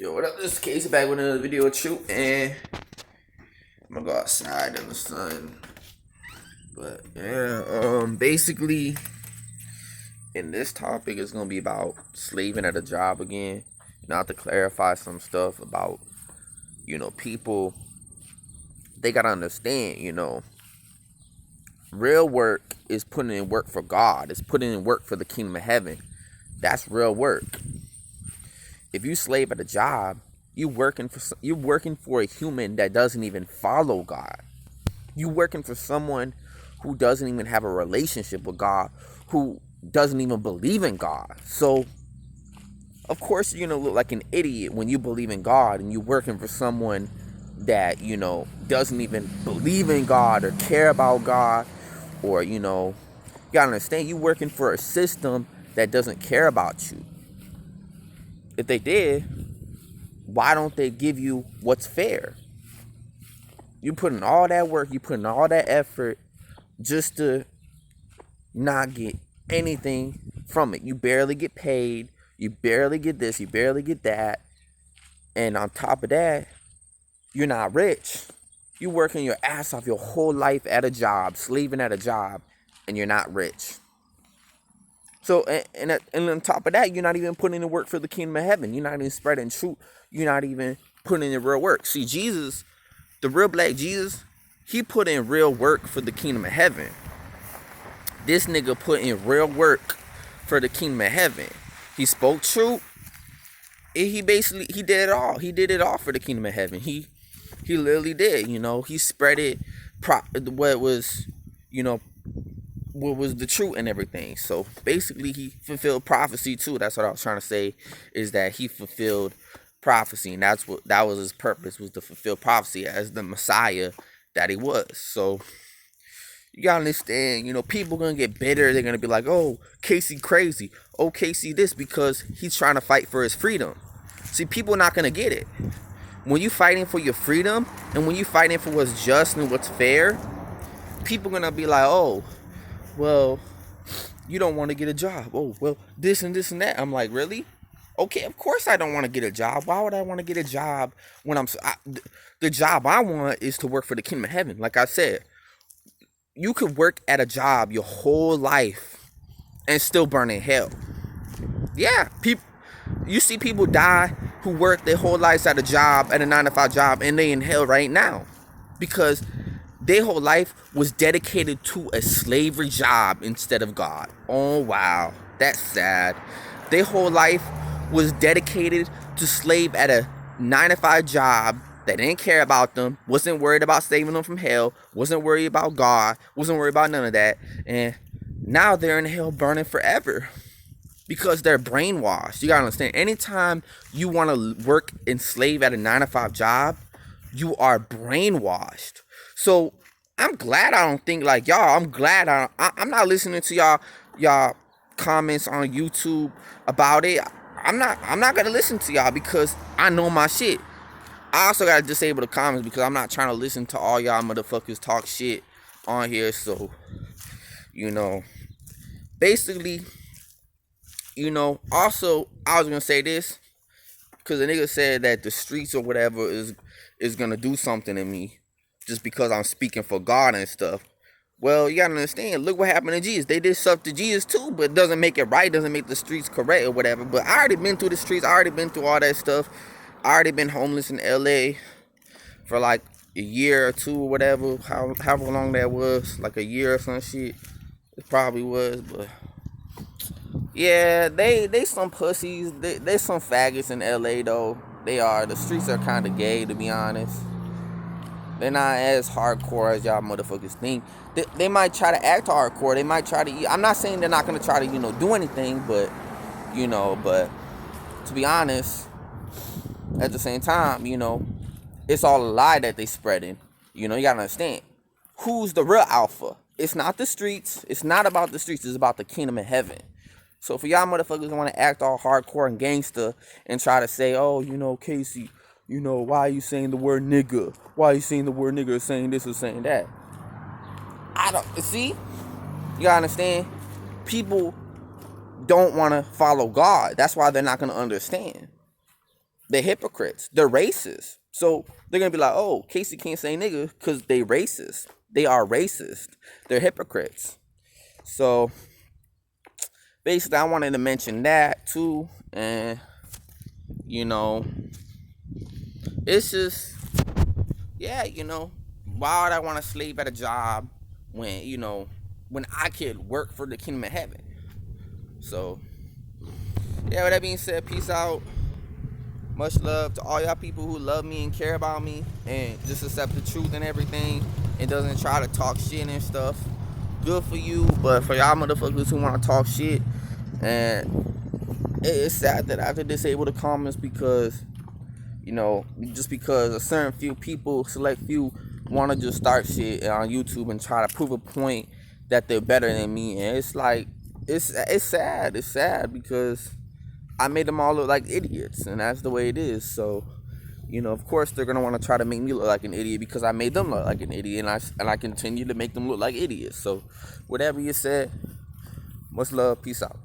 Yo, what up? This is Casey back with another video with you, and I'm gonna go outside in the sun. But yeah, basically, in this topic, it's gonna be about slaving at a job again. Not to clarify some stuff about, people. They gotta understand, real work is putting in work for God. It's putting in work for the kingdom of heaven. That's real work. If you slave at a job, you're working for a human that doesn't even follow God. You're working for someone who doesn't even have a relationship with God, who doesn't even believe in God. So, of course, you're gonna look like an idiot when you believe in God and you're working for someone that, doesn't even believe in God or care about God, or, you gotta understand, you're working for a system that doesn't care about you. If they did, why don't they give you what's fair? You put in all that work, you put in all that effort just to not get anything from it. You barely get paid, you barely get this, you barely get that. And on top of that, you're not rich. You're working your ass off your whole life at a job, slaving at a job, and you're not rich. So, and on top of that, you're not even putting in work for the kingdom of heaven. You're not even spreading truth. You're not even putting in real work. See, Jesus, the real black Jesus, he put in real work for the kingdom of heaven. This nigga put in real work for the kingdom of heaven. He spoke truth. He did it all. He did it all for the kingdom of heaven. He literally did. He spread it. What was the truth and everything. So basically, he fulfilled prophecy too. That's what I was trying to say, is that he fulfilled prophecy, and that was his purpose, was to fulfill prophecy as the Messiah that he was. So you gotta understand, people gonna get bitter. They're gonna be like, oh, Casey crazy, oh, Casey this, because he's trying to fight for his freedom. See, people not gonna get it. When you fighting for your freedom and when you fighting for what's just and what's fair, people gonna be like, oh, well, you don't want to get a job. Oh, well, this and this and that. I'm like, really? Okay, of course I don't want to get a job. Why would I want to get a job when the job I want is to work for the kingdom of heaven? Like I said, you could work at a job your whole life and still burn in hell. Yeah, you see people die who work their whole lives at a job, at a 9-to-5 job, and they in hell right now because their whole life was dedicated to a slavery job instead of God. Oh, wow. That's sad. Their whole life was dedicated to slave at a 9-to-5 job that didn't care about them, wasn't worried about saving them from hell, wasn't worried about God, wasn't worried about none of that. And now they're in hell burning forever because they're brainwashed. You gotta understand, anytime you want to work and slave at a 9-to-5 job, you are brainwashed. So I'm glad I don't think like y'all. I'm glad I'm not listening to y'all comments on YouTube about it. I'm not gonna listen to y'all because I know my shit. I also gotta disable the comments because I'm not trying to listen to all y'all motherfuckers talk shit on here. So, basically, also I was gonna say this because the nigga said that the streets or whatever is gonna do something to me just because I'm speaking for God and stuff. Well, you gotta understand, look what happened to Jesus. They did stuff to Jesus too, but it doesn't make it right, doesn't make the streets correct or whatever. But I already been through the streets, I already been through all that stuff. I already been homeless in LA for like a year or two or whatever, however long that was, like a year or some shit. It probably was, but yeah, they some pussies. They some faggots in LA though. They are. The streets are kind of gay, to be honest. They're not as hardcore as y'all motherfuckers think. They might try to act hardcore. They might try to eat. I'm not saying they're not going to try to, do anything, but, but to be honest, at the same time, it's all a lie that they spreading. You got to understand. Who's the real alpha? It's not the streets. It's not about the streets. It's about the kingdom of heaven. So for y'all motherfuckers who want to act all hardcore and gangster and try to say, oh, Casey, why are you saying the word nigga? Why are you saying the word nigga or saying this or saying that? I don't, see? You gotta understand? People don't want to follow God. That's why they're not going to understand. They're hypocrites. They're racist. So they're gonna be like, oh, Casey can't say nigga because they racist. They are racist. They're hypocrites. So basically, I wanted to mention that too, and you know, it's just, yeah, why would I want to slave at a job when when I could work for the kingdom of heaven? So yeah, with that being said, peace out. Much love to all y'all people who love me and care about me and just accept the truth and everything and doesn't try to talk shit and stuff. Good for you, but for y'all motherfuckers who want to talk shit, and it's sad that I have to disable the comments because, just because a certain few people, select few, want to just start shit on YouTube and try to prove a point that they're better than me. And it's like, it's sad. It's sad because I made them all look like idiots, and that's the way it is. So, of course they're gonna want to try to make me look like an idiot because I made them look like an idiot, and I continue to make them look like idiots. So, whatever you said, much love, peace out.